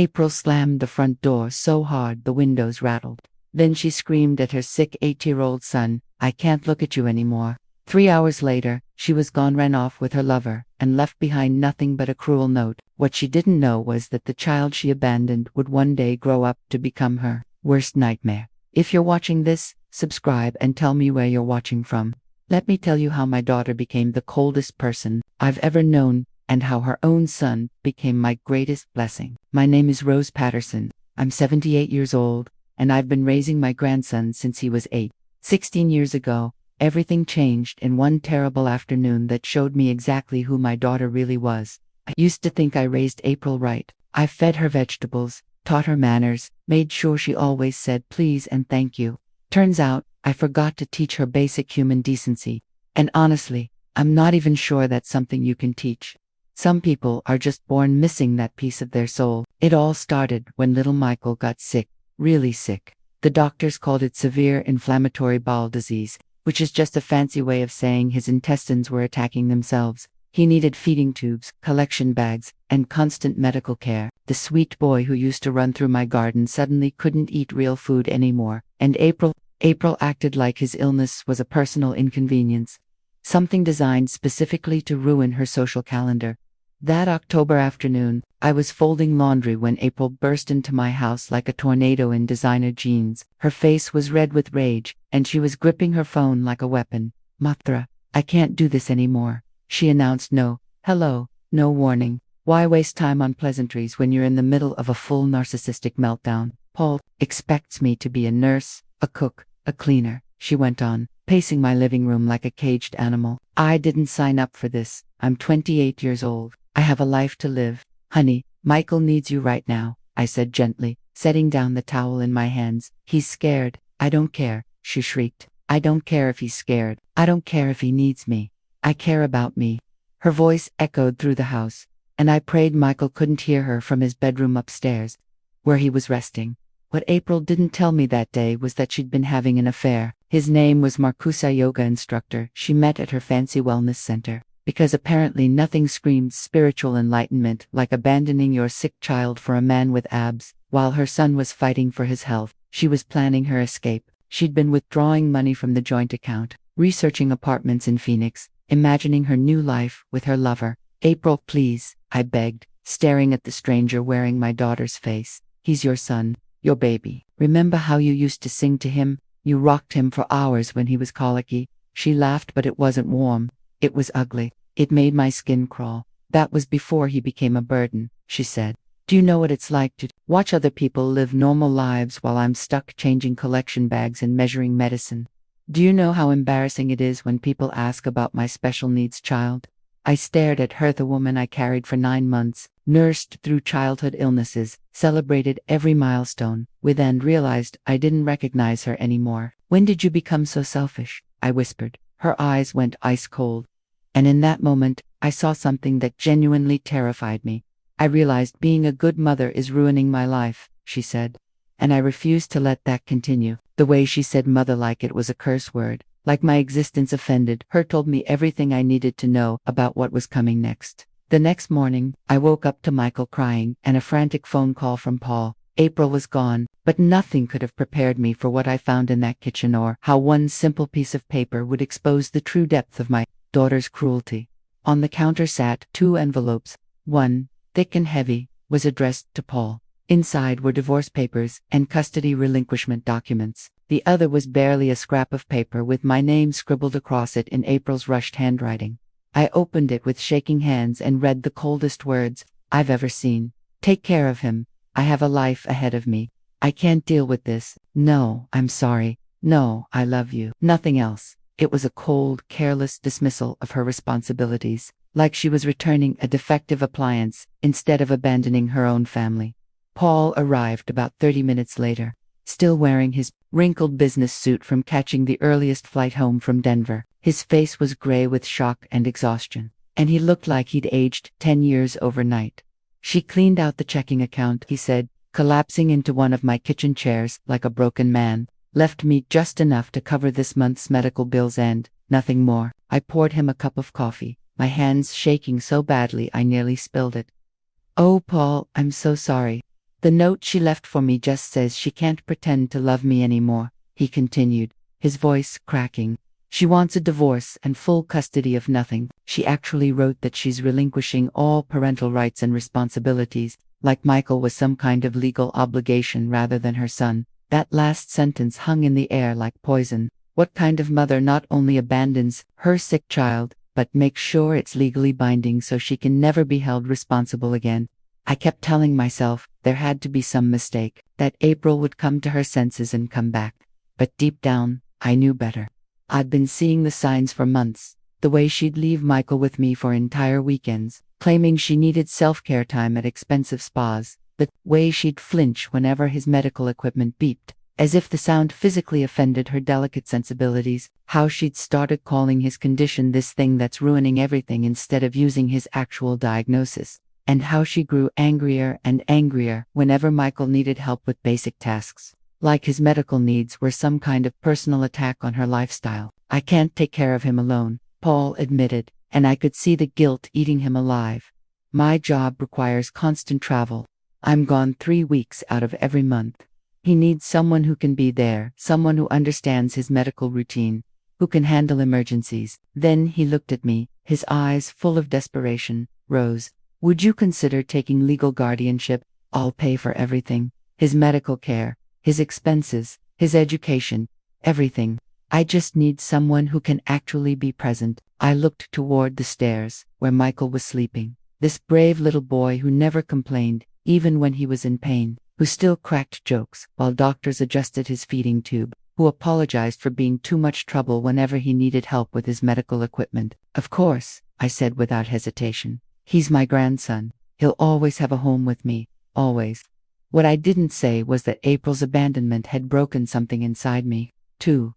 April slammed the front door so hard the windows rattled. Then she screamed at her sick 8-year-old son, "I can't look at you anymore." 3 hours later, she was gone, ran off with her lover, and left behind nothing but a cruel note. What she didn't know was that the child she abandoned would one day grow up to become her worst nightmare. If you're watching this, subscribe and tell me where you're watching from. Let me tell you how my daughter became the coldest person I've ever known, and how her own son became my greatest blessing. My name is Rose Patterson. I'm 78 years old, and I've been raising my grandson since he was 8. 16 years ago, everything changed in one terrible afternoon that showed me exactly who my daughter really was. I used to think I raised April right. I fed her vegetables, taught her manners, made sure she always said please and thank you. Turns out, I forgot to teach her basic human decency. And honestly, I'm not even sure that's something you can teach. Some people are just born missing that piece of their soul. It all started when little Michael got sick, really sick. The doctors called it severe inflammatory bowel disease, which is just a fancy way of saying his intestines were attacking themselves. He needed feeding tubes, collection bags, and constant medical care. The sweet boy who used to run through my garden suddenly couldn't eat real food anymore, and April acted like his illness was a personal inconvenience, something designed specifically to ruin her social calendar. That October afternoon, I was folding laundry when April burst into my house like a tornado in designer jeans. Her face was red with rage, and she was gripping her phone like a weapon. "Matra, I can't do this anymore," she announced. No warning. Why waste time on pleasantries when you're in the middle of a full narcissistic meltdown? "Paul expects me to be a nurse, a cook, a cleaner," she went on, pacing my living room like a caged animal. "I didn't sign up for this. I'm 28 years old. I have a life to live." "Honey, Michael needs you right now," I said gently, setting down the towel in my hands. "He's scared." "I don't care," she shrieked. "I don't care if he's scared. I don't care if he needs me. I care about me." Her voice echoed through the house, and I prayed Michael couldn't hear her from his bedroom upstairs, where he was resting. What April didn't tell me that day was that she'd been having an affair. His name was Marcus, a yoga instructor she met at her fancy wellness center. Because apparently nothing screamed spiritual enlightenment like abandoning your sick child for a man with abs. While her son was fighting for his health, she was planning her escape. She'd been withdrawing money from the joint account, researching apartments in Phoenix, imagining her new life with her lover. "April, please," I begged, staring at the stranger wearing my daughter's face. "He's your son, your baby. Remember how you used to sing to him? You rocked him for hours when he was colicky." She laughed, but it wasn't warm. It was ugly. It made my skin crawl. "That was before he became a burden," she said. "Do you know what it's like to watch other people live normal lives while I'm stuck changing collection bags and measuring medicine? Do you know how embarrassing it is when people ask about my special needs child?" I stared at her, the woman I carried for 9 months, nursed through childhood illnesses, celebrated every milestone with, and realized I didn't recognize her anymore. "When did you become so selfish?" I whispered. Her eyes went ice cold. And in that moment, I saw something that genuinely terrified me. "I realized being a good mother is ruining my life," she said. And I refused to let that continue. The way she said mother like it was a curse word, like my existence offended her, told me everything I needed to know about what was coming next. The next morning, I woke up to Michael crying and a frantic phone call from Paul. April was gone, but nothing could have prepared me for what I found in that kitchen, or how one simple piece of paper would expose the true depth of my daughter's cruelty. On the counter sat 2 envelopes. One, thick and heavy, was addressed to Paul. Inside were divorce papers and custody relinquishment documents. The other was barely a scrap of paper with my name scribbled across it in April's rushed handwriting. I opened it with shaking hands and read the coldest words I've ever seen. "Take care of him. I have a life ahead of me. I can't deal with this. No, I'm sorry. No, I love you. Nothing else." It was a cold, careless dismissal of her responsibilities, like she was returning a defective appliance instead of abandoning her own family. Paul arrived about 30 minutes later, still wearing his wrinkled business suit from catching the earliest flight home from Denver. His face was gray with shock and exhaustion, and he looked like he'd aged 10 years overnight. "She cleaned out the checking account," he said, collapsing into one of my kitchen chairs like a broken man. "Left me just enough to cover this month's medical bills and nothing more." I poured him a cup of coffee, my hands shaking so badly I nearly spilled it. "Oh, Paul, I'm so sorry. The note she left for me just says she can't pretend to love me anymore, he continued, his voice cracking. She wants a divorce and full custody of nothing. She actually wrote that she's relinquishing all parental rights and responsibilities, like Michael was some kind of legal obligation rather than her son. That last sentence hung in the air like poison. What kind of mother not only abandons her sick child, but makes sure it's legally binding so she can never be held responsible again? I kept telling myself there had to be some mistake, that April would come to her senses and come back. But deep down, I knew better. I'd been seeing the signs for months. The way she'd leave Michael with me for entire weekends, claiming she needed self-care time at expensive spas. The way she'd flinch whenever his medical equipment beeped, as if the sound physically offended her delicate sensibilities. How she'd started calling his condition this thing that's ruining everything instead of using his actual diagnosis. And how she grew angrier and angrier whenever Michael needed help with basic tasks. Like his medical needs were some kind of personal attack on her lifestyle. I can't take care of him alone, Paul admitted, and I could see the guilt eating him alive. My job requires constant travel. I'm gone 3 weeks out of every month. He needs someone who can be there, someone who understands his medical routine, who can handle emergencies. Then he looked at me, his eyes full of desperation. Rose, would you consider taking legal guardianship? I'll pay for everything. His medical care, his expenses, his education, everything. I just need someone who can actually be present. I looked toward the stairs, where Michael was sleeping. This brave little boy who never complained, even when he was in pain, who still cracked jokes while doctors adjusted his feeding tube, who apologized for being too much trouble whenever he needed help with his medical equipment. Of course, I said without hesitation. He's my grandson. He'll always have a home with me. Always. What I didn't say was that April's abandonment had broken something inside me, too.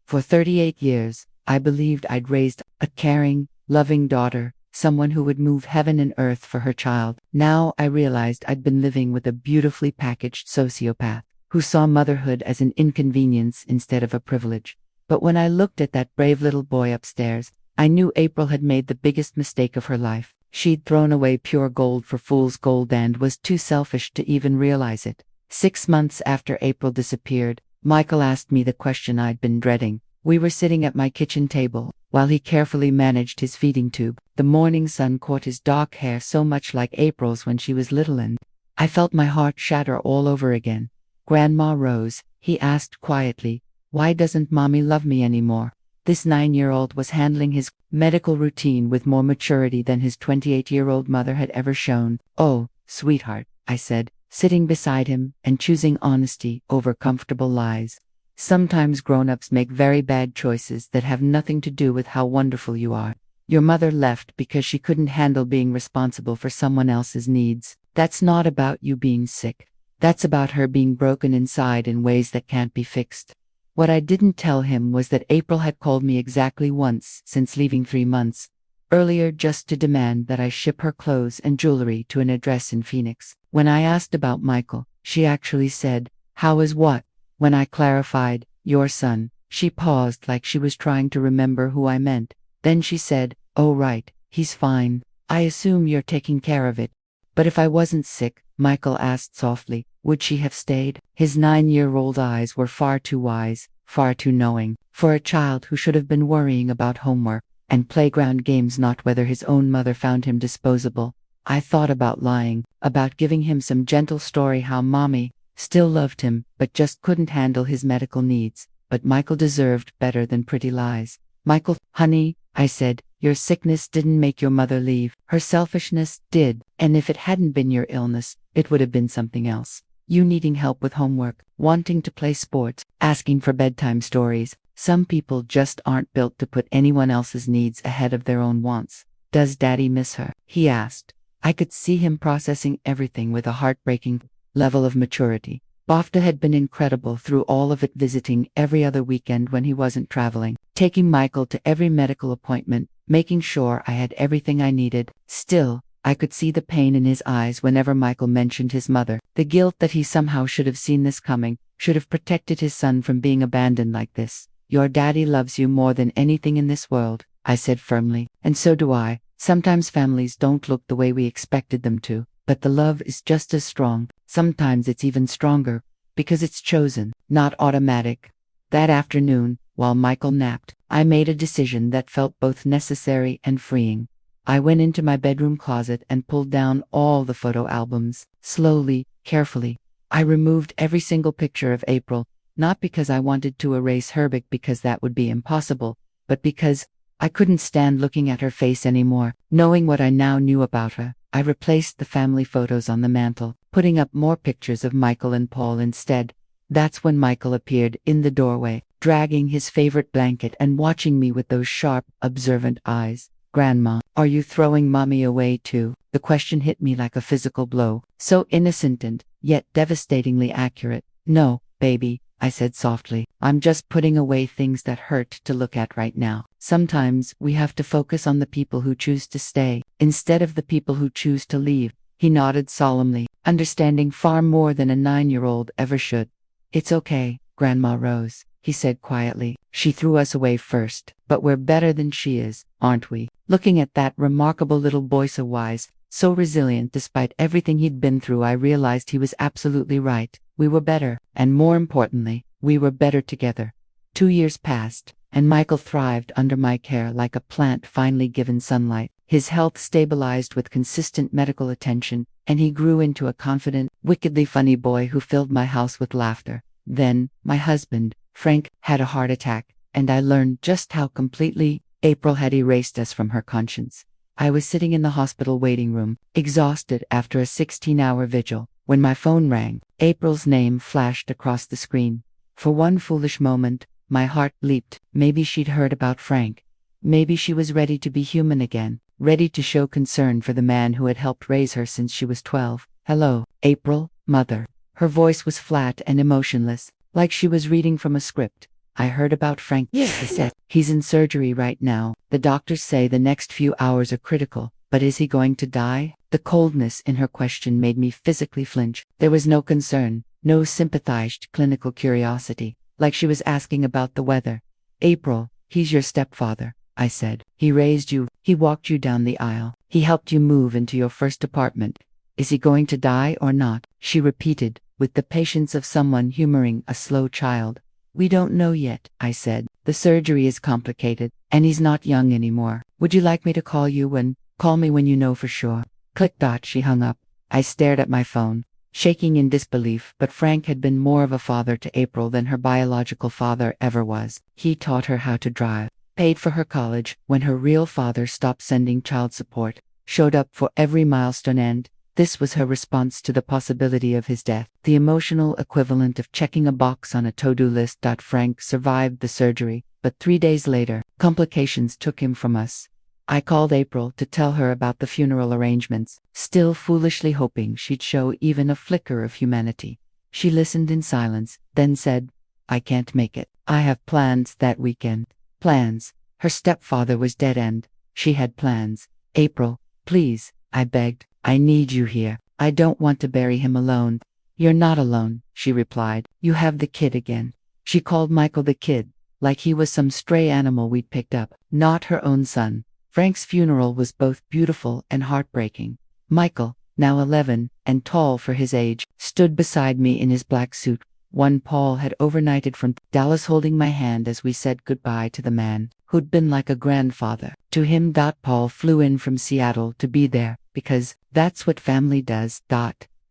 For 38 years, I believed I'd raised a caring, loving daughter, someone who would move heaven and earth for her child. Now I realized I'd been living with a beautifully packaged sociopath, who saw motherhood as an inconvenience instead of a privilege. But when I looked at that brave little boy upstairs, I knew April had made the biggest mistake of her life. She'd thrown away pure gold for fool's gold and was too selfish to even realize it. 6 months after April disappeared, Michael asked me the question I'd been dreading. We were sitting at my kitchen table, while he carefully managed his feeding tube. The morning sun caught his dark hair so much like April's when she was little, and I felt my heart shatter all over again. Grandma Rose, he asked quietly, why doesn't Mommy love me anymore? This 9-year-old was handling his medical routine with more maturity than his 28-year-old mother had ever shown. Oh, sweetheart, I said, sitting beside him and choosing honesty over comfortable lies. Sometimes grown-ups make very bad choices that have nothing to do with how wonderful you are. Your mother left because she couldn't handle being responsible for someone else's needs. That's not about you being sick. That's about her being broken inside in ways that can't be fixed. What I didn't tell him was that April had called me exactly once since leaving 3 months earlier just to demand that I ship her clothes and jewelry to an address in Phoenix. When I asked about Michael, she actually said, "How is what?" When I clarified, "Your son," she paused like she was trying to remember who I meant. Then she said, "Oh right, he's fine. I assume you're taking care of it." But if I wasn't sick, Michael asked softly, would she have stayed? His 9-year-old eyes were far too wise, far too knowing, for a child who should have been worrying about homework and playground games, not whether his own mother found him disposable. I thought about lying, about giving him some gentle story how Mommy still loved him, but just couldn't handle his medical needs. But Michael deserved better than pretty lies. "Michael, honey," I said, "your sickness didn't make your mother leave. Her selfishness did. And if it hadn't been your illness, it would have been something else. You needing help with homework, wanting to play sports, asking for bedtime stories. Some people just aren't built to put anyone else's needs ahead of their own wants." "Does Daddy miss her?" he asked. I could see him processing everything with a heartbreaking level of maturity. Bafta had been incredible through all of it, visiting every other weekend when he wasn't traveling, taking Michael to every medical appointment, making sure I had everything I needed. Still, I could see the pain in his eyes whenever Michael mentioned his mother, the guilt that he somehow should have seen this coming, should have protected his son from being abandoned like this. "Your daddy loves you more than anything in this world," I said firmly, "and so do I. Sometimes families don't look the way we expected them to. but the love is just as strong. Sometimes it's even stronger, because it's chosen, not automatic. That afternoon, while Michael napped, I made a decision that felt both necessary and freeing. I went into my bedroom closet and pulled down all the photo albums. Slowly, carefully, I removed every single picture of April, not because I wanted to erase her because that would be impossible, but because I couldn't stand looking at her face anymore. Knowing what I now knew about her, I replaced the family photos on the mantel, putting up more pictures of Michael and Paul instead. That's when Michael appeared in the doorway, dragging his favorite blanket and watching me with those sharp, observant eyes. "Grandma, are you throwing mommy away too?" The question hit me like a physical blow, so innocent and yet devastatingly accurate. "No, baby," I said softly. "I'm just putting away things that hurt to look at right now. Sometimes we have to focus on the people who choose to stay, instead of the people who choose to leave." He nodded solemnly, understanding far more than a 9-year-old ever should. "It's okay, Grandma Rose," he said quietly. "She threw us away first, but we're better than she is, aren't we?" Looking at that remarkable little boy, so wise, so resilient despite everything he'd been through, I realized he was absolutely right. We were better, and more importantly, we were better together. 2 years passed, and Michael thrived under my care like a plant finally given sunlight. His health stabilized with consistent medical attention, and he grew into a confident, wickedly funny boy who filled my house with laughter. Then, my husband, Frank, had a heart attack, and I learned just how completely April had erased us from her conscience. I was sitting in the hospital waiting room, exhausted after a 16-hour vigil, when my phone rang. April's name flashed across the screen. For one foolish moment, my heart leaped. Maybe she'd heard about Frank. Maybe she was ready to be human again, ready to show concern for the man who had helped raise her since she was 12. "Hello, April, Mother." Her voice was flat and emotionless, like she was reading from a script. "I heard about Frank," she said. "He's in surgery right now. The doctors say the next few hours are critical, but is he going to die?" The coldness in her question made me physically flinch. There was no concern, no sympathized clinical curiosity, like she was asking about the weather. "April, he's your stepfather," I said. "He raised you, he walked you down the aisle, he helped you move into your first apartment. Is he going to die or not?" She repeated, with the patience of someone humoring a slow child. "We don't know yet," I said. "The surgery is complicated, and he's not young anymore. Would you like me to call me when you know for sure?" Click. She hung up. I stared at my phone, shaking in disbelief, but Frank had been more of a father to April than her biological father ever was. He taught her how to drive, paid for her college when her real father stopped sending child support, showed up for every milestone, and this was her response to the possibility of his death, the emotional equivalent of checking a box on a to-do list. Frank survived the surgery, but 3 days later, complications took him from us. I called April to tell her about the funeral arrangements, still foolishly hoping she'd show even a flicker of humanity. She listened in silence, then said, "I can't make it. I have plans that weekend." Plans. Her stepfather was dead and she had plans. "April, please," I begged. "I need you here. I don't want to bury him alone." "You're not alone," she replied. "You have the kid again." She called Michael the kid, like he was some stray animal we'd picked up, not her own son. Frank's funeral was both beautiful and heartbreaking. Michael, now 11, and tall for his age, stood beside me in his black suit, one Paul had overnighted from Dallas, holding my hand as we said goodbye to the man who'd been like a grandfather to him. Paul flew in from Seattle to be there, because that's what family does.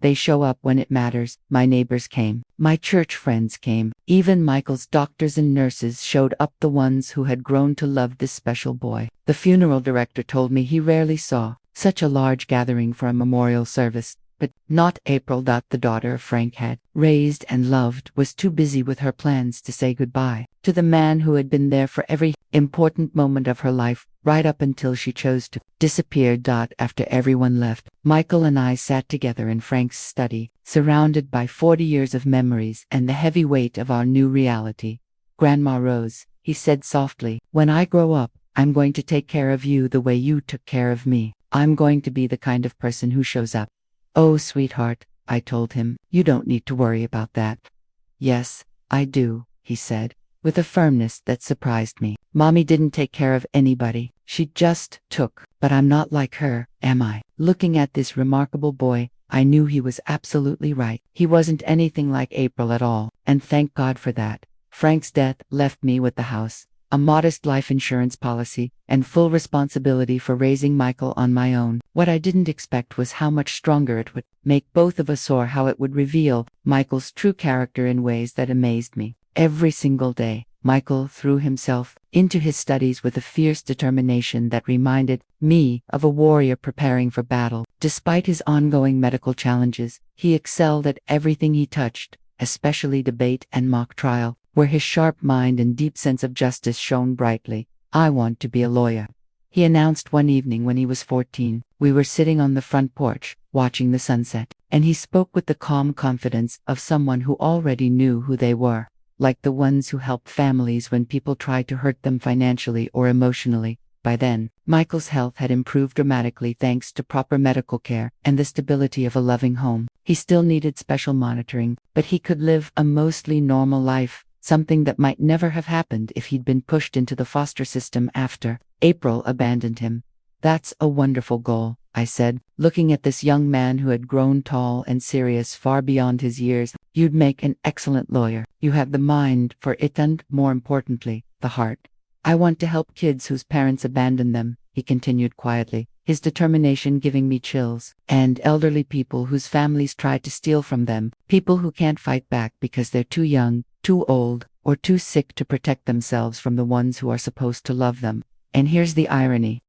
They show up when it matters. My neighbors came. My church friends came. Even Michael's doctors and nurses showed up, the ones who had grown to love this special boy. The funeral director told me he rarely saw such a large gathering for a memorial service. But not April. The daughter Frank had raised and loved was too busy with her plans to say goodbye to the man who had been there for every important moment of her life, right up until she chose to disappear. After everyone left, Michael and I sat together in Frank's study, surrounded by 40 years of memories and the heavy weight of our new reality. "Grandma Rose," he said softly, "when I grow up, I'm going to take care of you the way you took care of me. I'm going to be the kind of person who shows up." "Oh, sweetheart," I told him, "you don't need to worry about that." "Yes, I do," he said, with a firmness that surprised me. "Mommy didn't take care of anybody. She just took. But I'm not like her, am I? Looking at this remarkable boy, I knew he was absolutely right. He wasn't anything like April at all, and thank God for that. Frank's death left me with the house, a modest life insurance policy, and full responsibility for raising Michael on my own. What I didn't expect was how much stronger it would make both of us, or how it would reveal Michael's true character in ways that amazed me. Every single day, Michael threw himself into his studies with a fierce determination that reminded me of a warrior preparing for battle. Despite his ongoing medical challenges, he excelled at everything he touched, especially debate and mock trial, where his sharp mind and deep sense of justice shone brightly. "I want to be a lawyer," he announced one evening when he was 14. We were sitting on the front porch, watching the sunset, and he spoke with the calm confidence of someone who already knew who they were, like the ones who help families when people try to hurt them financially or emotionally. By then, Michael's health had improved dramatically thanks to proper medical care and the stability of a loving home. He still needed special monitoring, but he could live a mostly normal life, something that might never have happened if he'd been pushed into the foster system after April abandoned him. "That's a wonderful goal," I said, looking at this young man who had grown tall and serious far beyond his years. "You'd make an excellent lawyer. You have the mind for it and, more importantly, the heart." "I want to help kids whose parents abandon them," he continued quietly, his determination giving me chills, "and elderly people whose families try to steal from them, people who can't fight back because they're too young, too old, or too sick to protect themselves from the ones who are supposed to love them." And here's the irony.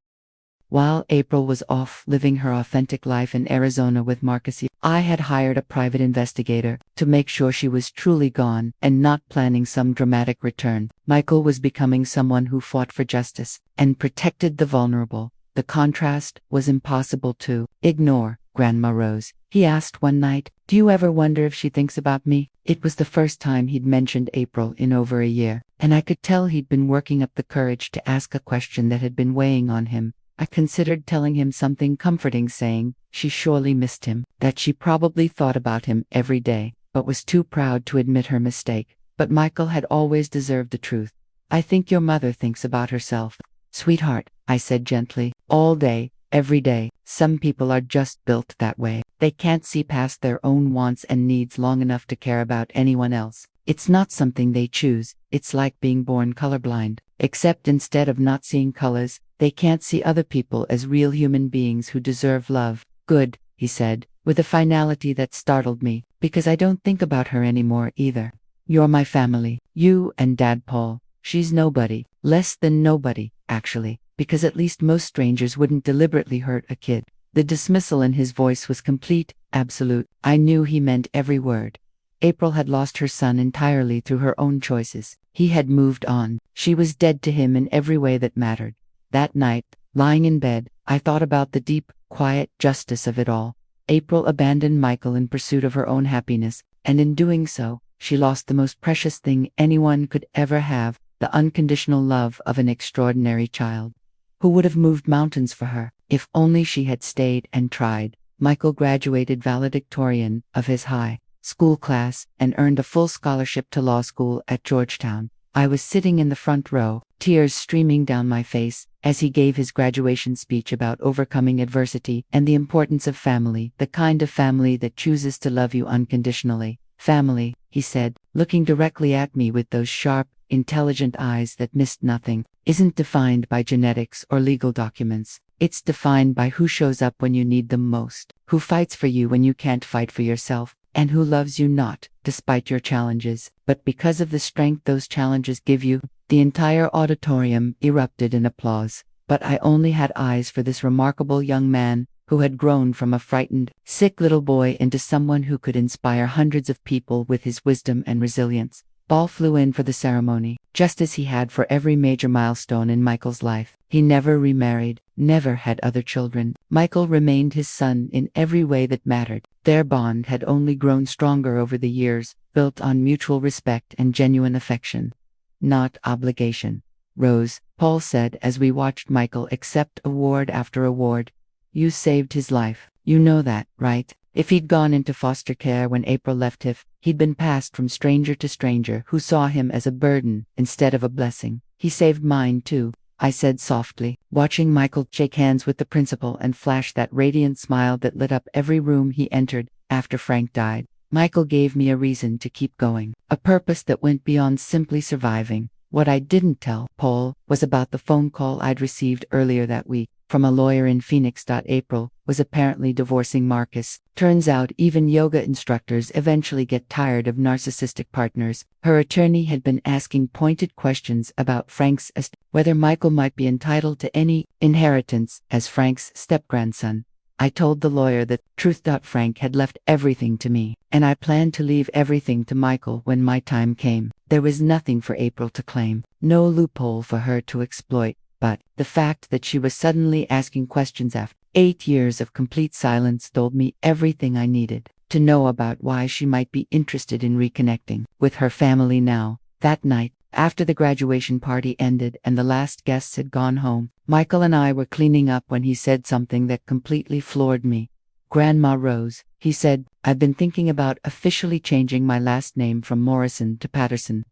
While April was off living her authentic life in Arizona with Marcus, I had hired a private investigator to make sure she was truly gone and not planning some dramatic return. Michael was becoming someone who fought for justice and protected the vulnerable. The contrast was impossible to ignore. "Grandma Rose," he asked one night, "do you ever wonder if she thinks about me?" It was the first time he'd mentioned April in over a year, and I could tell he'd been working up the courage to ask a question that had been weighing on him. I considered telling him something comforting, saying she surely missed him, that she probably thought about him every day, but was too proud to admit her mistake. But Michael had always deserved the truth. "I think your mother thinks about herself, sweetheart," I said gently, "all day, every day. Some people are just built that way. They can't see past their own wants and needs long enough to care about anyone else. It's not something they choose. It's like being born colorblind, except instead of not seeing colors, they can't see other people as real human beings who deserve love." "Good," he said, with a finality that startled me, "because I don't think about her anymore either. You're my family, you and Dad Paul. She's nobody, less than nobody, actually, because at least most strangers wouldn't deliberately hurt a kid." The dismissal in his voice was complete, absolute. I knew he meant every word. April had lost her son entirely through her own choices. He had moved on. She was dead to him in every way that mattered. That night, lying in bed, I thought about the deep, quiet justice of it all. April abandoned Michael in pursuit of her own happiness, and in doing so, she lost the most precious thing anyone could ever have, the unconditional love of an extraordinary child, who would have moved mountains for her, if only she had stayed and tried. Michael graduated valedictorian of his high school class and earned a full scholarship to law school at Georgetown. I was sitting in the front row, tears streaming down my face, as he gave his graduation speech about overcoming adversity and the importance of family, the kind of family that chooses to love you unconditionally. "Family," he said, looking directly at me with those sharp, intelligent eyes that missed nothing, "isn't defined by genetics or legal documents. It's defined by who shows up when you need them most, who fights for you when you can't fight for yourself, and who loves you not, despite your challenges, but because of the strength those challenges give you." The entire auditorium erupted in applause, but I only had eyes for this remarkable young man, who had grown from a frightened, sick little boy into someone who could inspire hundreds of people with his wisdom and resilience. Ball flew in for the ceremony, just as he had for every major milestone in Michael's life. He never remarried, never had other children. Michael remained his son in every way that mattered. Their bond had only grown stronger over the years, built on mutual respect and genuine affection, not obligation. "Rose," Paul said as we watched Michael accept award after award, "you saved his life. You know that, right? If he'd gone into foster care when April left him, he'd been passed from stranger to stranger who saw him as a burden instead of a blessing. He saved mine too." I said softly, watching Michael shake hands with the principal and flash that radiant smile that lit up every room he entered after Frank died. Michael gave me a reason to keep going, a purpose that went beyond simply surviving. What I didn't tell Paul was about the phone call I'd received earlier that week from a lawyer in Phoenix. April was apparently divorcing Marcus. Turns out even yoga instructors eventually get tired of narcissistic partners. Her attorney had been asking pointed questions about Frank's estate, whether Michael might be entitled to any inheritance as Frank's step-grandson. I told the lawyer the truth. Frank had left everything to me, and I planned to leave everything to Michael when my time came. There was nothing for April to claim, no loophole for her to exploit, but the fact that she was suddenly asking questions after 8 years of complete silence told me everything I needed to know about why she might be interested in reconnecting with her family now. That night, after the graduation party ended and the last guests had gone home, Michael and I were cleaning up when he said something that completely floored me. "Grandma Rose," he said, "I've been thinking about officially changing my last name from Morrison to Patterson."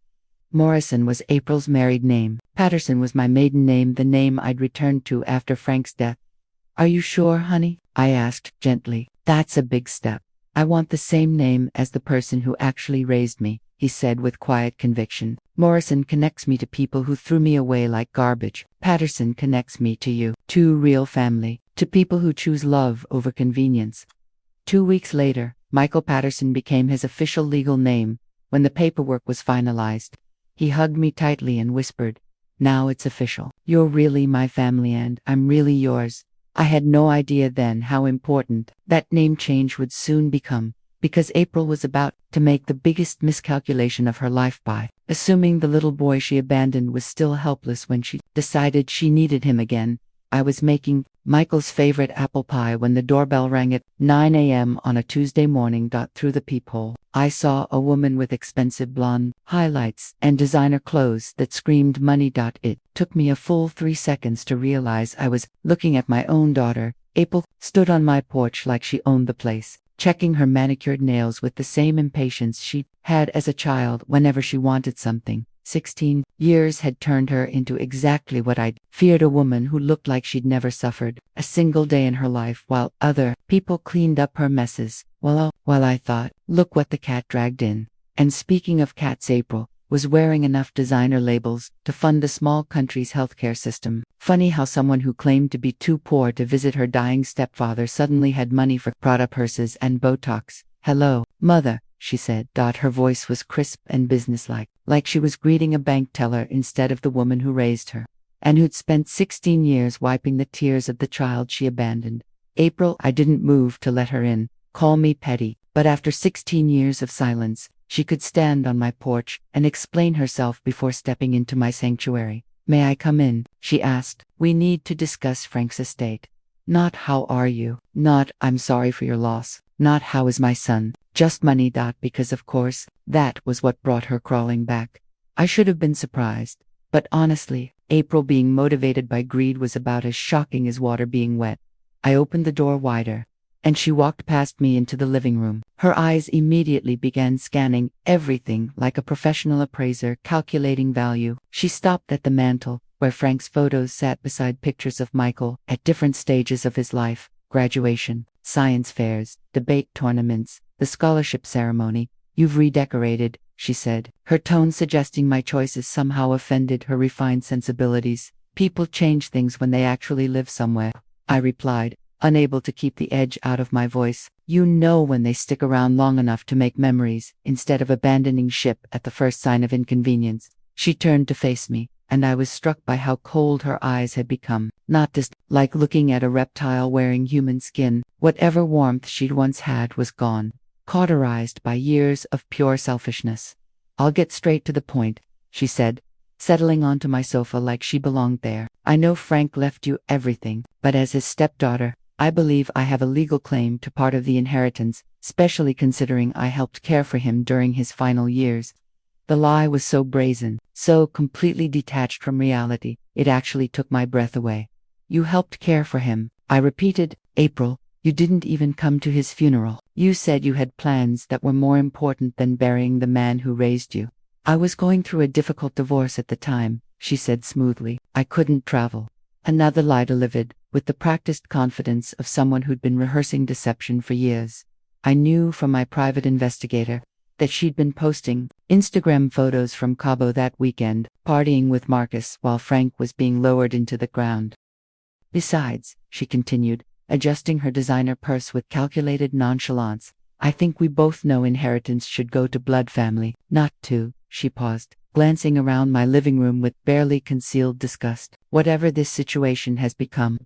Morrison was April's married name. Patterson was my maiden name, the name I'd returned to after Frank's death. "Are you sure, honey?" I asked gently. "That's a big step. I want the same name as the person who actually raised me," he said with quiet conviction. "Morrison connects me to people who threw me away like garbage. Patterson connects me to you, to real family, to people who choose love over convenience." 2 weeks later, Michael Patterson became his official legal name. When the paperwork was finalized, he hugged me tightly and whispered, "Now it's official. You're really my family and I'm really yours." I had no idea then how important that name change would soon become, because April was about to make the biggest miscalculation of her life by assuming the little boy she abandoned was still helpless when she decided she needed him again. I was making Michael's favorite apple pie when the doorbell rang at 9 a.m. on a Tuesday morning. Through the peephole, I saw a woman with expensive blonde highlights and designer clothes that screamed money. It took me a full 3 seconds to realize I was looking at my own daughter. April stood on my porch like she owned the place, checking her manicured nails with the same impatience she had as a child whenever she wanted something. 16 years had turned her into exactly what I'd feared, a woman who looked like she'd never suffered a single day in her life while other people cleaned up her messes. Well, I thought, look what the cat dragged in. And speaking of cats, April was wearing enough designer labels to fund a small country's healthcare system. Funny how someone who claimed to be too poor to visit her dying stepfather suddenly had money for Prada purses and Botox. "Hello, Mother," she said. Her voice was crisp and businesslike, like she was greeting a bank teller instead of the woman who raised her, and who'd spent 16 years wiping the tears of the child she abandoned. April, I didn't move to let her in. Call me petty, but after 16 years of silence, she could stand on my porch and explain herself before stepping into my sanctuary. "May I come in?" she asked. "We need to discuss Frank's estate. Not how are you, not I'm sorry for your loss, not how is my son, just money." Because of course, that was what brought her crawling back. I should have been surprised, but honestly, April being motivated by greed was about as shocking as water being wet. I opened the door wider, and she walked past me into the living room. Her eyes immediately began scanning everything like a professional appraiser calculating value. She stopped at the mantel, where Frank's photos sat beside pictures of Michael at different stages of his life: graduation, science fairs, debate tournaments, the scholarship ceremony. "You've redecorated," she said, her tone suggesting my choices somehow offended her refined sensibilities. "People change things when they actually live somewhere," I replied, unable to keep the edge out of my voice. "You know when they stick around long enough to make memories, instead of abandoning ship at the first sign of inconvenience." She turned to face me, and I was struck by how cold her eyes had become. Not just like looking at a reptile wearing human skin. Whatever warmth she'd once had was gone, cauterized by years of pure selfishness. "I'll get straight to the point," she said, settling onto my sofa like she belonged there. "I know Frank left you everything, but as his stepdaughter, I believe I have a legal claim to part of the inheritance, especially considering I helped care for him during his final years." The lie was so brazen, so completely detached from reality, it actually took my breath away. "You helped care for him," I repeated. "April, you didn't even come to his funeral. You said you had plans that were more important than burying the man who raised you." "I was going through a difficult divorce at the time," she said smoothly. I couldn't travel. Another lie delivered, with the practiced confidence of someone who'd been rehearsing deception for years. I knew from my private investigator that she'd been posting Instagram photos from Cabo that weekend, partying with Marcus while Frank was being lowered into the ground. Besides, she continued, adjusting her designer purse with calculated nonchalance, I think we both know inheritance should go to blood family, not to. She paused, glancing around my living room with barely concealed disgust. Whatever this situation has become,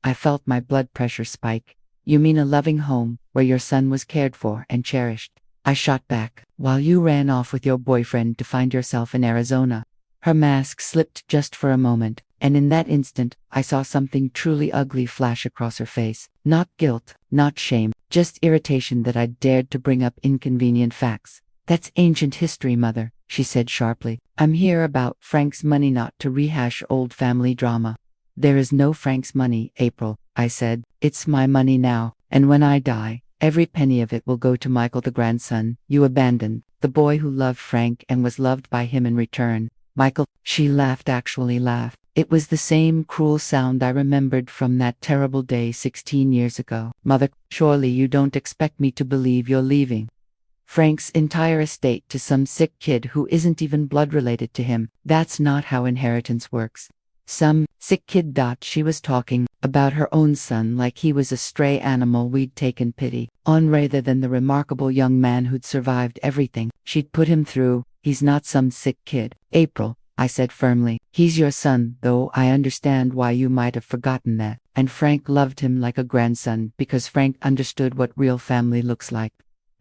I felt my blood pressure spike. You mean a loving home, where your son was cared for and cherished? I shot back. While you ran off with your boyfriend to find yourself in Arizona. Her mask slipped just for a moment, and in that instant, I saw something truly ugly flash across her face. Not guilt, not shame, just irritation that I'd dared to bring up inconvenient facts. That's ancient history, Mother, she said sharply. I'm here about Frank's money, not to rehash old family drama. There is no Frank's money, April, I said. It's my money now, and when I die, every penny of it will go to Michael, the grandson you abandoned, the boy who loved Frank and was loved by him in return. Michael, she laughed, actually laughed. It was the same cruel sound I remembered from that terrible day 16 years ago. Mother, surely you don't expect me to believe you're leaving Frank's entire estate to some sick kid who isn't even blood related to him. That's not how inheritance works. Some sick kid. She was talking about her own son like he was a stray animal we'd taken pity on rather than the remarkable young man who'd survived everything she'd put him through. He's not some sick kid, April, I said firmly. He's your son, though I understand why you might have forgotten that. And Frank loved him like a grandson because Frank understood what real family looks like.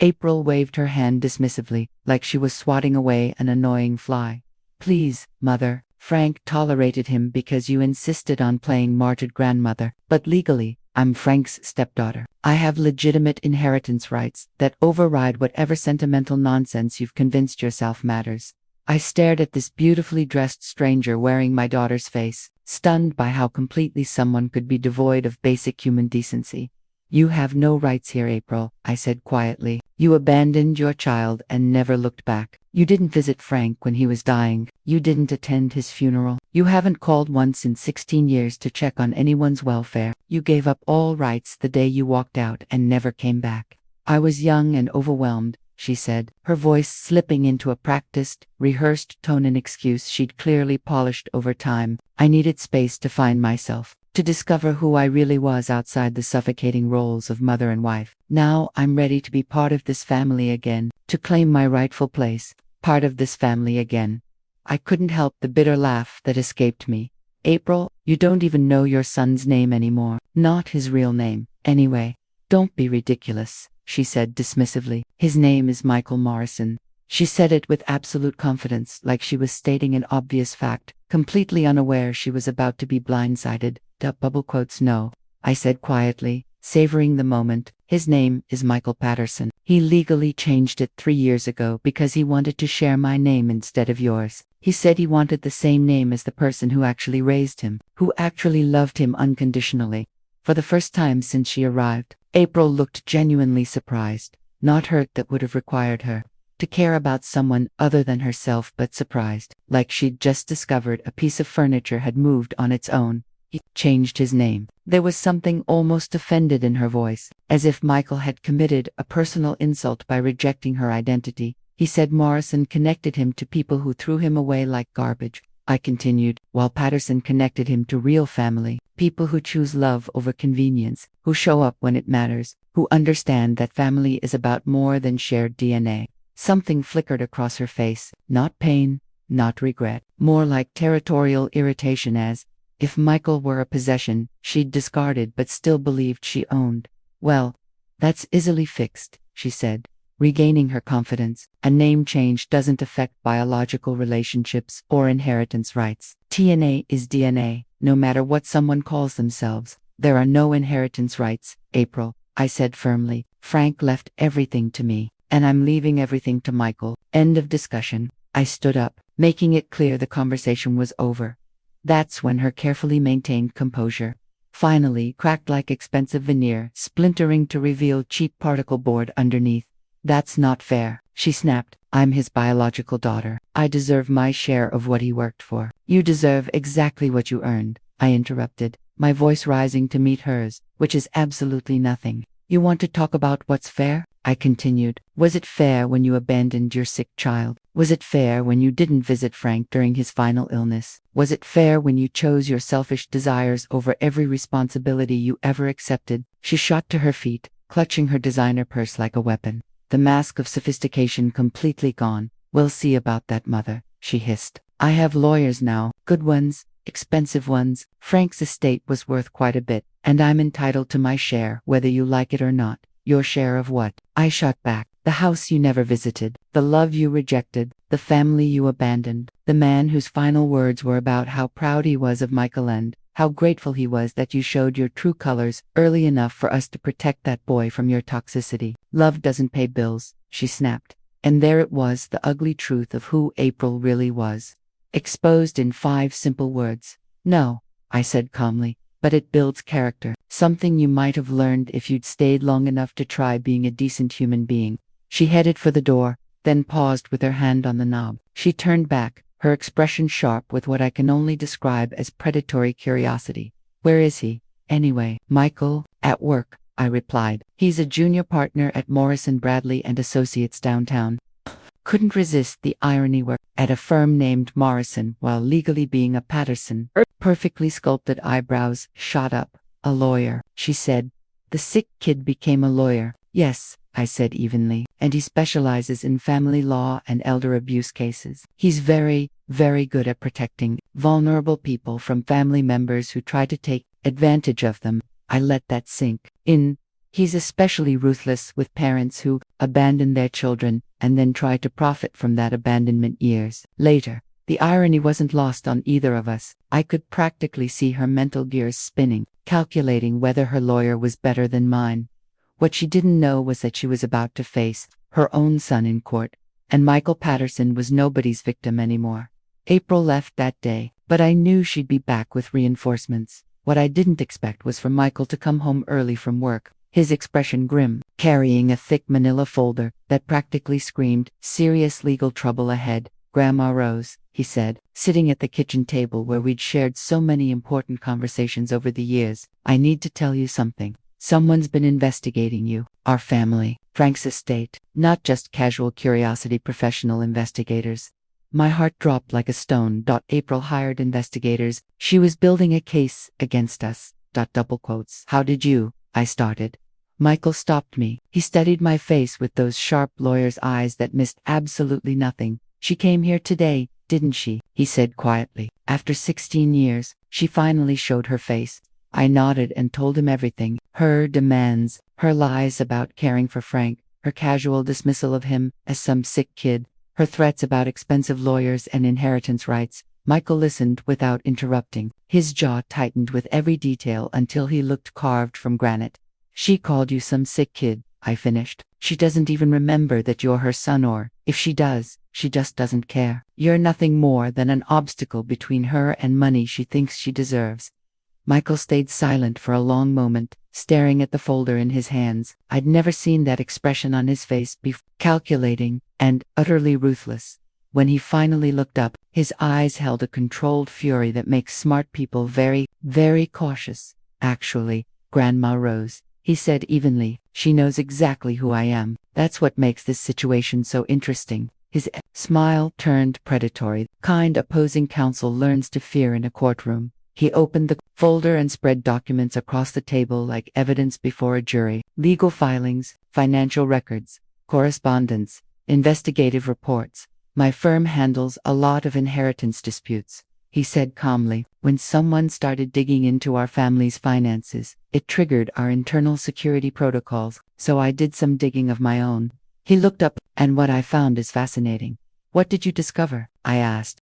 April waved her hand dismissively, like she was swatting away an annoying fly. Please, Mother, Frank tolerated him because you insisted on playing martyred grandmother, but legally, I'm Frank's stepdaughter. I have legitimate inheritance rights that override whatever sentimental nonsense you've convinced yourself matters. I stared at this beautifully dressed stranger wearing my daughter's face, stunned by how completely someone could be devoid of basic human decency. You have no rights here, April, I said quietly. You abandoned your child and never looked back. You didn't visit Frank when he was dying. You didn't attend his funeral. You haven't called once in 16 years to check on anyone's welfare. You gave up all rights the day you walked out and never came back. I was young and overwhelmed, she said, her voice slipping into a practiced, rehearsed tone, an excuse she'd clearly polished over time. I needed space to find myself, to discover who I really was outside the suffocating roles of mother and wife. Now I'm ready to be part of this family again, to claim my rightful place, part of this family again. I couldn't help the bitter laugh that escaped me. April, you don't even know your son's name anymore, not his real name, anyway. Don't be ridiculous, she said dismissively. His name is Michael Morrison. She said it with absolute confidence, like she was stating an obvious fact, completely unaware she was about to be blindsided. No, I said quietly, savoring the moment. His name is Michael Patterson. He legally changed it 3 years ago because he wanted to share my name instead of yours. He said he wanted the same name as the person who actually raised him, who actually loved him unconditionally. For the first time since she arrived, April looked genuinely surprised, not hurt that would have required her to care about someone other than herself, but surprised, like she'd just discovered a piece of furniture had moved on its own. He changed his name. There was something almost offended in her voice, as if Michael had committed a personal insult by rejecting her identity. He said Morrison connected him to people who threw him away like garbage, I continued, while Patterson connected him to real family, people who choose love over convenience, who show up when it matters, who understand that family is about more than shared DNA. Something flickered across her face, not pain, not regret, more like territorial irritation, as if Michael were a possession she'd discarded but still believed she owned. Well, that's easily fixed, she said, regaining her confidence. A name change doesn't affect biological relationships or inheritance rights. DNA is DNA, no matter what someone calls themselves. There are no inheritance rights, April, I said firmly. Frank left everything to me, and I'm leaving everything to Michael. End of discussion. I stood up, making it clear the conversation was over. That's when her carefully maintained composure finally cracked like expensive veneer, splintering to reveal cheap particle board underneath. That's not fair, she snapped. I'm his biological daughter. I deserve my share of what he worked for. You deserve exactly what you earned, I interrupted, my voice rising to meet hers, which is absolutely nothing. You want to talk about what's fair? I continued. Was it fair when you abandoned your sick child? Was it fair when you didn't visit Frank during his final illness? Was it fair when you chose your selfish desires over every responsibility you ever accepted? She shot to her feet, clutching her designer purse like a weapon. The mask of sophistication completely gone. We'll see about that, mother, she hissed. I have lawyers now, good ones, expensive ones. Frank's estate was worth quite a bit, and I'm entitled to my share, whether you like it or not. Your share of what? I shot back. The house you never visited, the love you rejected, the family you abandoned, the man whose final words were about how proud he was of Michael and how grateful he was that you showed your true colors early enough for us to protect that boy from your toxicity. Love doesn't pay bills, she snapped. And there it was, the ugly truth of who April really was. Exposed in 5 simple words. No, I said calmly, but it builds character. Something you might have learned if you'd stayed long enough to try being a decent human being. She headed for the door, then paused with her hand on the knob. She turned back, her expression sharp with what I can only describe as predatory curiosity. Where is he, anyway? Michael, at work, I replied. He's a junior partner at Morrison Bradley and Associates downtown. Couldn't resist the irony. Work at a firm named Morrison while legally being a Patterson. Perfectly sculpted eyebrows shot up. A lawyer, she said. The sick kid became a lawyer. Yes, I said evenly, and he specializes in family law and elder abuse cases. He's very, very good at protecting vulnerable people from family members who try to take advantage of them. I let that sink in. He's especially ruthless with parents who abandon their children and then try to profit from that abandonment years later. The irony wasn't lost on either of us. I could practically see her mental gears spinning, calculating whether her lawyer was better than mine. What she didn't know was that she was about to face her own son in court, and Michael Patterson was nobody's victim anymore. April left that day, but I knew she'd be back with reinforcements. What I didn't expect was for Michael to come home early from work, his expression grim, carrying a thick manila folder that practically screamed, serious legal trouble ahead. Grandma Rose, he said, sitting at the kitchen table where we'd shared so many important conversations over the years, I need to tell you something. Someone's been investigating you, our family, Frank's estate, not just casual curiosity, professional investigators. My heart dropped like a stone. April hired investigators. She was building a case against us. Double quotes. How did you? I started. Michael stopped me. He studied my face with those sharp lawyer's eyes that missed absolutely nothing. She came here today, didn't she? He said quietly. After 16 years, she finally showed her face. I nodded and told him everything. Her demands, her lies about caring for Frank, her casual dismissal of him as some sick kid, her threats about expensive lawyers and inheritance rights. Michael listened without interrupting. His jaw tightened with every detail until he looked carved from granite. She called you some sick kid, I finished. She doesn't even remember that you're her son, or, if she does, she just doesn't care. You're nothing more than an obstacle between her and money she thinks she deserves. Michael stayed silent for a long moment, staring at the folder in his hands. I'd never seen that expression on his face before. Calculating and utterly ruthless. When he finally looked up, his eyes held a controlled fury that makes smart people very, very cautious. Actually, Grandma Rose, he said evenly, she knows exactly who I am. That's what makes this situation so interesting. His smile turned predatory. Kind opposing counsel learns to fear in a courtroom. He opened the folder and spread documents across the table like evidence before a jury. Legal filings, financial records, correspondence, investigative reports. My firm handles a lot of inheritance disputes, he said calmly. When someone started digging into our family's finances, it triggered our internal security protocols, so I did some digging of my own. He looked up, and what I found is fascinating. What did you discover? I asked.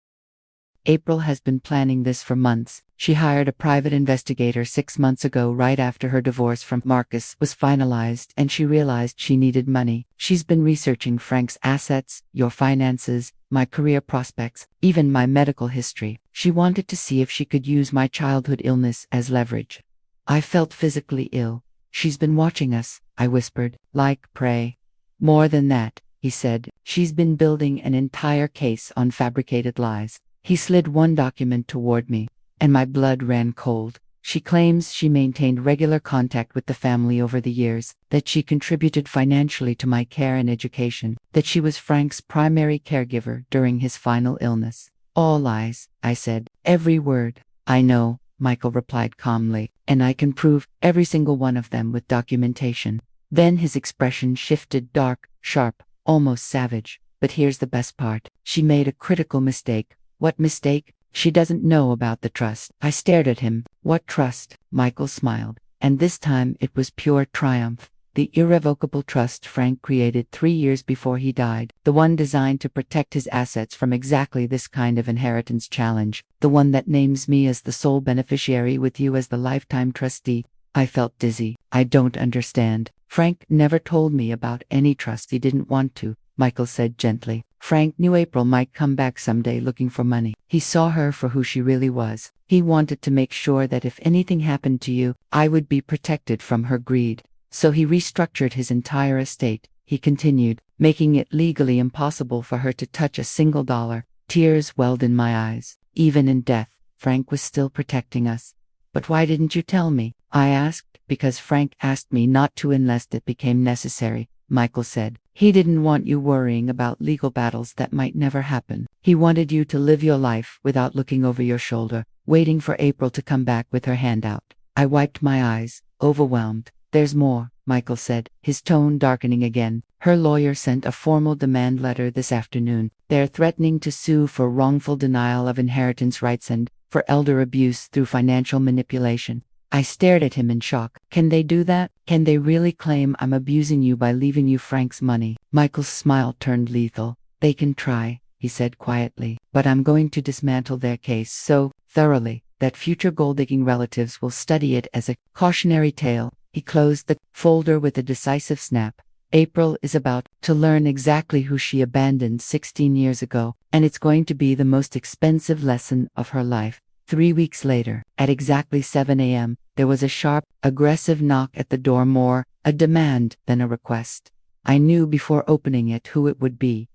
April has been planning this for months. She hired a private investigator 6 months ago, right after her divorce from Marcus was finalized and she realized she needed money. She's been researching Frank's assets, your finances, my career prospects, even my medical history. She wanted to see if she could use my childhood illness as leverage. I felt physically ill. She's been watching us, I whispered, like prey. More than that, he said. She's been building an entire case on fabricated lies. He slid one document toward me, and my blood ran cold. She claims she maintained regular contact with the family over the years, that she contributed financially to my care and education, that she was Frank's primary caregiver during his final illness. All lies, I said. Every word. I know, Michael replied calmly, and I can prove every single one of them with documentation. Then his expression shifted dark, sharp, almost savage. But here's the best part. She made a critical mistake. What mistake? She doesn't know about the trust. I stared at him. What trust? Michael smiled. And this time it was pure triumph. The irrevocable trust Frank created 3 years before he died. The one designed to protect his assets from exactly this kind of inheritance challenge. The one that names me as the sole beneficiary with you as the lifetime trustee. I felt dizzy. I don't understand. Frank never told me about any trust he didn't want to, Michael said gently. Frank knew April might come back someday looking for money. He saw her for who she really was. He wanted to make sure that if anything happened to you, I would be protected from her greed. So he restructured his entire estate, he continued, making it legally impossible for her to touch a single dollar. Tears welled in my eyes. Even in death, Frank was still protecting us. But why didn't you tell me? I asked. Because Frank asked me not to unless it became necessary, Michael said. He didn't want you worrying about legal battles that might never happen. He wanted you to live your life without looking over your shoulder, waiting for April to come back with her hand out. I wiped my eyes, overwhelmed. There's more, Michael said, his tone darkening again. Her lawyer sent a formal demand letter this afternoon. They're threatening to sue for wrongful denial of inheritance rights and for elder abuse through financial manipulation. I stared at him in shock. Can they do that? Can they really claim I'm abusing you by leaving you Frank's money? Michael's smile turned lethal. They can try, he said quietly, but I'm going to dismantle their case so thoroughly that future gold-digging relatives will study it as a cautionary tale. He closed the folder with a decisive snap. April is about to learn exactly who she abandoned 16 years ago, and it's going to be the most expensive lesson of her life. 3 weeks later, at exactly 7 a.m., there was a sharp, aggressive knock at the door, more a demand than a request. I knew before opening it who it would be.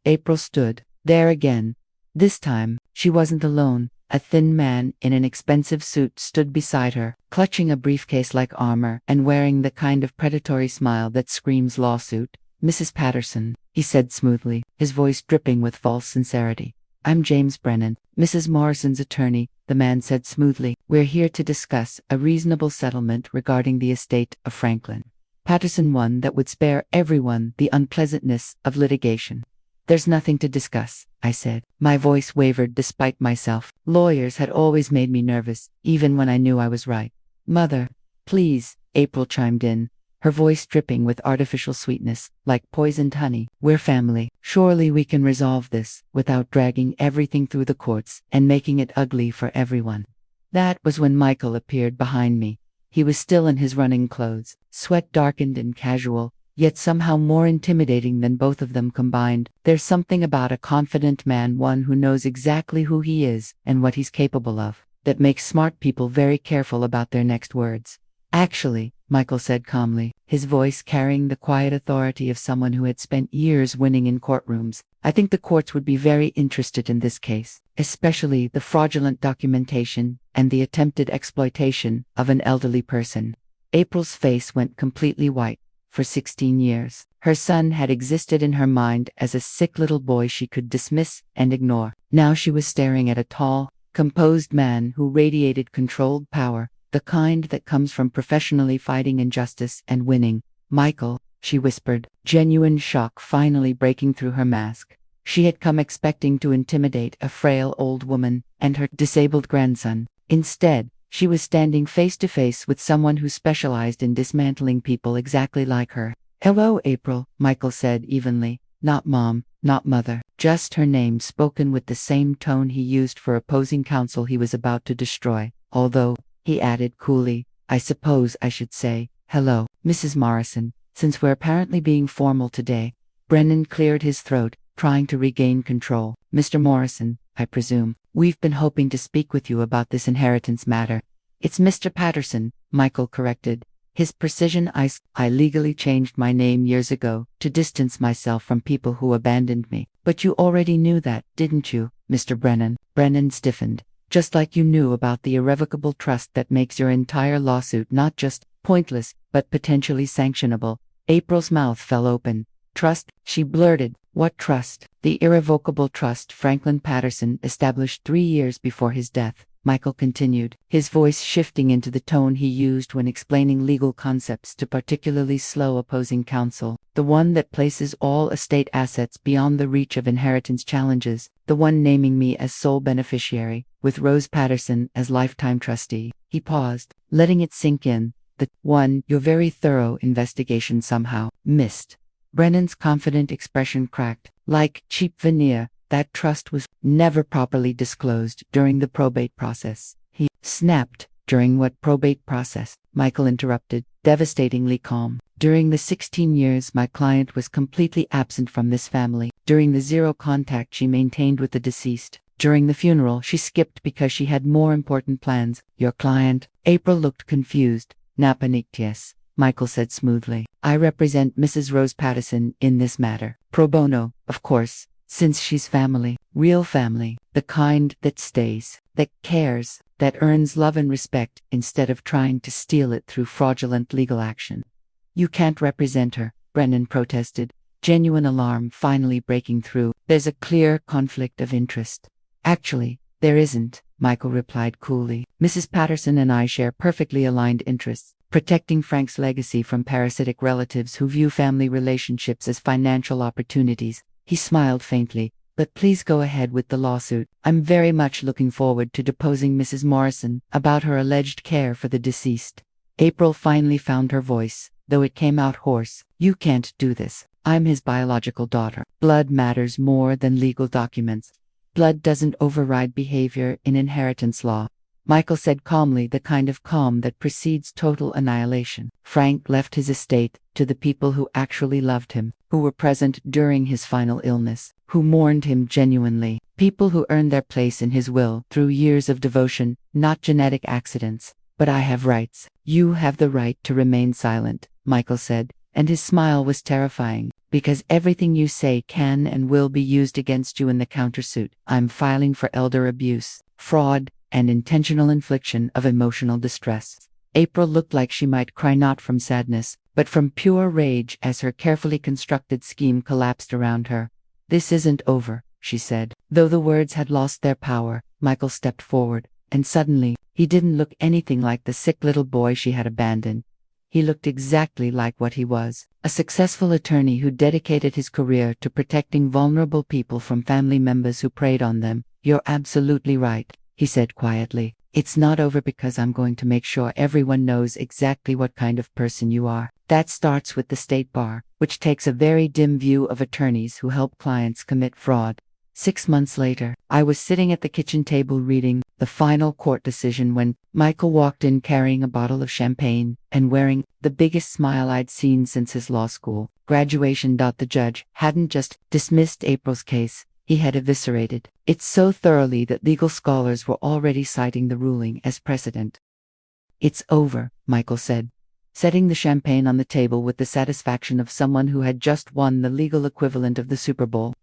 April stood there again. This time, she wasn't alone. A thin man in an expensive suit stood beside her, clutching a briefcase like armor and wearing the kind of predatory smile that screams lawsuit. Mrs. Patterson, he said smoothly, his voice dripping with false sincerity. I'm James Brennan, Mrs. Morrison's attorney, the man said smoothly. We're here to discuss a reasonable settlement regarding the estate of Franklin Patterson, one that would spare everyone the unpleasantness of litigation. There's nothing to discuss, I said. My voice wavered despite myself. Lawyers had always made me nervous, even when I knew I was right. Mother, please, April chimed in, her voice dripping with artificial sweetness, like poisoned honey. We're family. Surely we can resolve this without dragging everything through the courts and making it ugly for everyone. That was when Michael appeared behind me. He was still in his running clothes, sweat darkened and casual, yet somehow more intimidating than both of them combined. There's something about a confident man, one who knows exactly who he is and what he's capable of, that makes smart people very careful about their next words. Actually, Michael said calmly, his voice carrying the quiet authority of someone who had spent years winning in courtrooms, I think the courts would be very interested in this case, especially the fraudulent documentation and the attempted exploitation of an elderly person. April's face went completely white. For 16 years, her son had existed in her mind as a sick little boy she could dismiss and ignore. Now she was staring at a tall, composed man who radiated controlled power, the kind that comes from professionally fighting injustice and winning. Michael, she whispered, genuine shock finally breaking through her mask. She had come expecting to intimidate a frail old woman and her disabled grandson. Instead, she was standing face to face with someone who specialized in dismantling people exactly like her. Hello, April, Michael said evenly. Not mom, not mother, just her name spoken with the same tone he used for opposing counsel he was about to destroy. Although, he added coolly, I suppose I should say, hello, Mrs. Morrison, since we're apparently being formal today. Brennan cleared his throat, trying to regain control. Mr. Morrison, I presume. We've been hoping to speak with you about this inheritance matter. It's Mr. Patterson, Michael corrected. His precision eyes. I legally changed my name years ago to distance myself from people who abandoned me. But you already knew that, didn't you, Mr. Brennan? Brennan stiffened. Just like you knew about the irrevocable trust that makes your entire lawsuit not just pointless, but potentially sanctionable. April's mouth fell open. Trust, she blurted. What trust? The irrevocable trust Franklin Patterson established 3 years before his death, Michael continued, his voice shifting into the tone he used when explaining legal concepts to particularly slow opposing counsel. The one that places all estate assets beyond the reach of inheritance challenges, the one naming me as sole beneficiary, with Rose Patterson as lifetime trustee. He paused, letting it sink in. The one your very thorough investigation somehow missed. Brennan's confident expression cracked. Like cheap veneer, that trust was never properly disclosed during the probate process. He snapped. During what probate process? Michael interrupted, devastatingly calm. During the 16 years my client was completely absent from this family. During the zero contact she maintained with the deceased. During the funeral she skipped because she had more important plans. Your client? April looked confused. Napanictius, Michael said smoothly. I represent Mrs. Rose Patterson in this matter. Pro bono, of course, since she's family. Real family. The kind that stays, that cares, that earns love and respect instead of trying to steal it through fraudulent legal action. You can't represent her, Brennan protested, genuine alarm finally breaking through. There's a clear conflict of interest. Actually, there isn't, Michael replied coolly. Mrs. Patterson and I share perfectly aligned interests, protecting Frank's legacy from parasitic relatives who view family relationships as financial opportunities. He smiled faintly. But please go ahead with the lawsuit. I'm very much looking forward to deposing Mrs. Morrison about her alleged care for the deceased. April finally found her voice, though it came out hoarse. You can't do this. I'm his biological daughter. Blood matters more than legal documents. Blood doesn't override behavior in inheritance law, Michael said calmly, the kind of calm that precedes total annihilation. Frank left his estate to the people who actually loved him, who were present during his final illness, who mourned him genuinely, people who earned their place in his will through years of devotion, not genetic accidents. But I have rights. You have the right to remain silent, Michael said, and his smile was terrifying. Because everything you say can and will be used against you in the countersuit. I'm filing for elder abuse, fraud, and intentional infliction of emotional distress. April looked like she might cry, not from sadness, but from pure rage as her carefully constructed scheme collapsed around her. This isn't over, she said. Though the words had lost their power, Michael stepped forward, and suddenly, he didn't look anything like the sick little boy she had abandoned. He looked exactly like what he was, a successful attorney who dedicated his career to protecting vulnerable people from family members who preyed on them. You're absolutely right, he said quietly. It's not over because I'm going to make sure everyone knows exactly what kind of person you are. That starts with the state bar, which takes a very dim view of attorneys who help clients commit fraud. 6 months later, I was sitting at the kitchen table reading the final court decision when Michael walked in carrying a bottle of champagne and wearing the biggest smile I'd seen since his law school graduation. The judge hadn't just dismissed April's case, he had eviscerated it so thoroughly that legal scholars were already citing the ruling as precedent. It's over, Michael said, setting the champagne on the table with the satisfaction of someone who had just won the legal equivalent of the Super Bowl.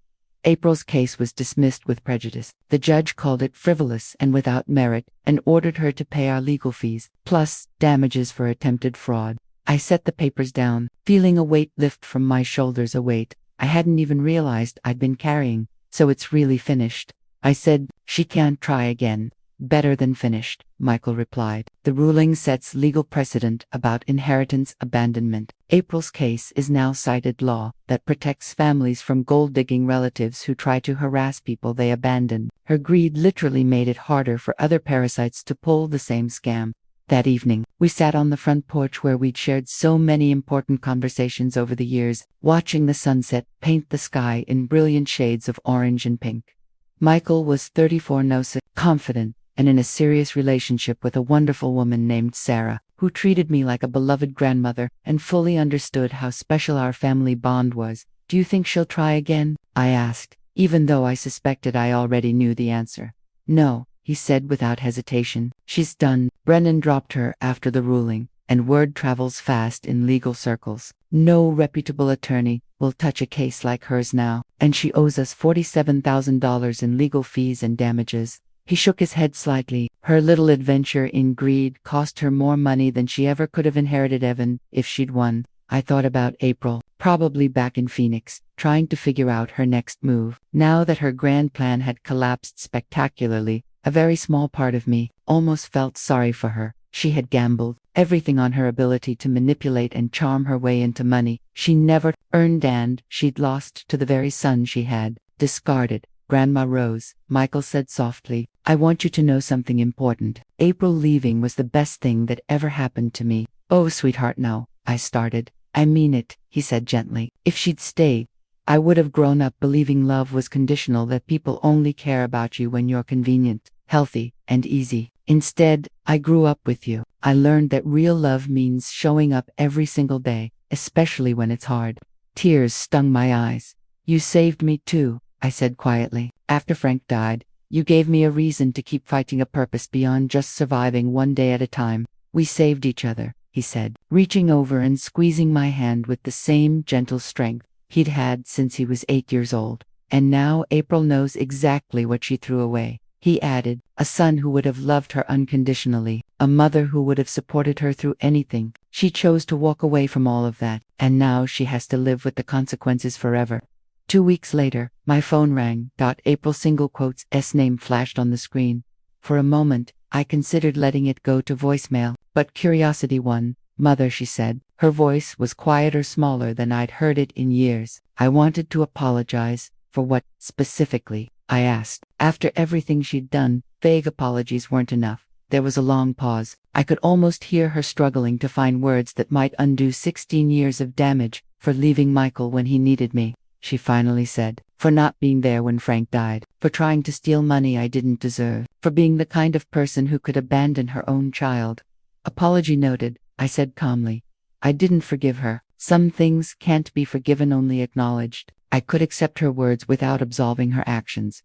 April's case was dismissed with prejudice. The judge called it frivolous and without merit, and ordered her to pay our legal fees, plus damages for attempted fraud. I set the papers down, feeling a weight lift from my shoulders, a weight I hadn't even realized I'd been carrying. So it's really finished, I said. She can't try again. Better than finished, Michael replied. The ruling sets legal precedent about inheritance abandonment. April's case is now cited law that protects families from gold-digging relatives who try to harass people they abandon. Her greed literally made it harder for other parasites to pull the same scam. That evening, we sat on the front porch where we'd shared so many important conversations over the years, watching the sunset paint the sky in brilliant shades of orange and pink. Michael was 34, confident, and in a serious relationship with a wonderful woman named Sarah, who treated me like a beloved grandmother and fully understood how special our family bond was. Do you think she'll try again? I asked, even though I suspected I already knew the answer. No, he said without hesitation. She's done. Brennan dropped her after the ruling, and word travels fast in legal circles. No reputable attorney will touch a case like hers now, and she owes us $47,000 in legal fees and damages. He shook his head slightly. Her little adventure in greed cost her more money than she ever could have inherited even if she'd won. I thought about April, probably back in Phoenix, trying to figure out her next move. Now that her grand plan had collapsed spectacularly, a very small part of me almost felt sorry for her. She had gambled everything on her ability to manipulate and charm her way into money she never earned, and she'd lost to the very son she had discarded. Grandma rose. Michael said softly, "I want you to know something important. April leaving was the best thing that ever happened to me." "Oh, sweetheart, no," I started. "I mean it," he said gently. "If she'd stayed, I would have grown up believing love was conditional, that people only care about you when you're convenient, healthy, and easy. Instead, I grew up with you. I learned that real love means showing up every single day, especially when it's hard." Tears stung my eyes. "You saved me too," I said quietly. "After Frank died, you gave me a reason to keep fighting, a purpose beyond just surviving one day at a time. We saved each other," he said, reaching over and squeezing my hand with the same gentle strength he'd had since he was 8 years old. "And now April knows exactly what she threw away," he added. "A son who would have loved her unconditionally, a mother who would have supported her through anything. She chose to walk away from all of that, and now she has to live with the consequences forever." 2 weeks later, my phone rang. April single quotes S name flashed on the screen. For a moment, I considered letting it go to voicemail, but curiosity won. "Mother," she said. Her voice was quieter, smaller than I'd heard it in years. "I wanted to apologize." "For what, specifically?" I asked. After everything she'd done, vague apologies weren't enough. There was a long pause. I could almost hear her struggling to find words that might undo 16 years of damage. "For leaving Michael when he needed me," she finally said. "For not being there when Frank died. For trying to steal money I didn't deserve. For being the kind of person who could abandon her own child." "Apology noted," I said calmly. I didn't forgive her. Some things can't be forgiven, only acknowledged. I could accept her words without absolving her actions.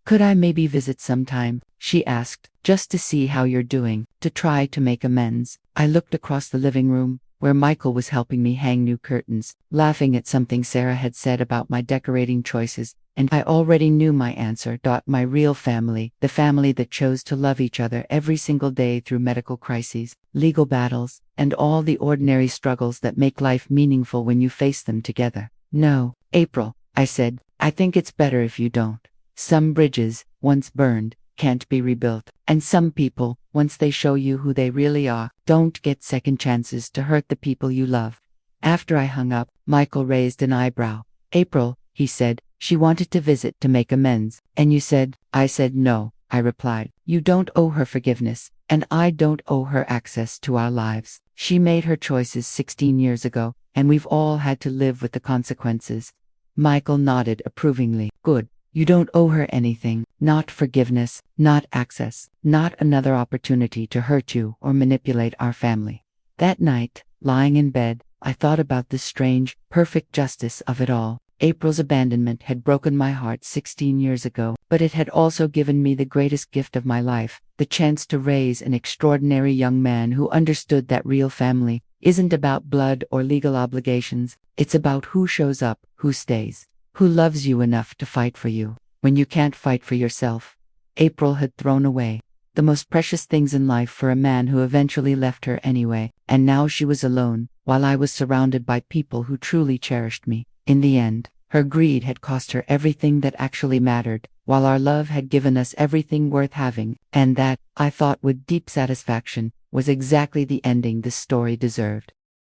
Could I maybe visit sometime?" she asked, "just to see how you're doing, to try to make amends." I looked across the living room, where Michael was helping me hang new curtains, laughing at something Sarah had said about my decorating choices, and I already knew my answer. My real family, the family that chose to love each other every single day through medical crises, legal battles, and all the ordinary struggles that make life meaningful when you face them together. "No, April," I said, "I think it's better if you don't. Some bridges, once burned, can't be rebuilt, and some people, once they show you who they really are, don't get second chances to hurt the people you love." After I hung up, Michael raised an eyebrow. "April," he said, "she wanted to visit to make amends, and you said—" "I said no," I replied. "You don't owe her forgiveness, and I don't owe her access to our lives. She made her choices 16 years ago, and we've all had to live with the consequences." Michael nodded approvingly. "Good. You don't owe her anything, not forgiveness, not access, not another opportunity to hurt you or manipulate our family." That night, lying in bed, I thought about the strange, perfect justice of it all. April's abandonment had broken my heart 16 years ago, but it had also given me the greatest gift of my life, the chance to raise an extraordinary young man who understood that real family isn't about blood or legal obligations. It's about who shows up, who stays, who loves you enough to fight for you when you can't fight for yourself. April had thrown away the most precious things in life for a man who eventually left her anyway, and now she was alone, while I was surrounded by people who truly cherished me. In the end, her greed had cost her everything that actually mattered, while our love had given us everything worth having, and that, I thought with deep satisfaction, was exactly the ending this story deserved.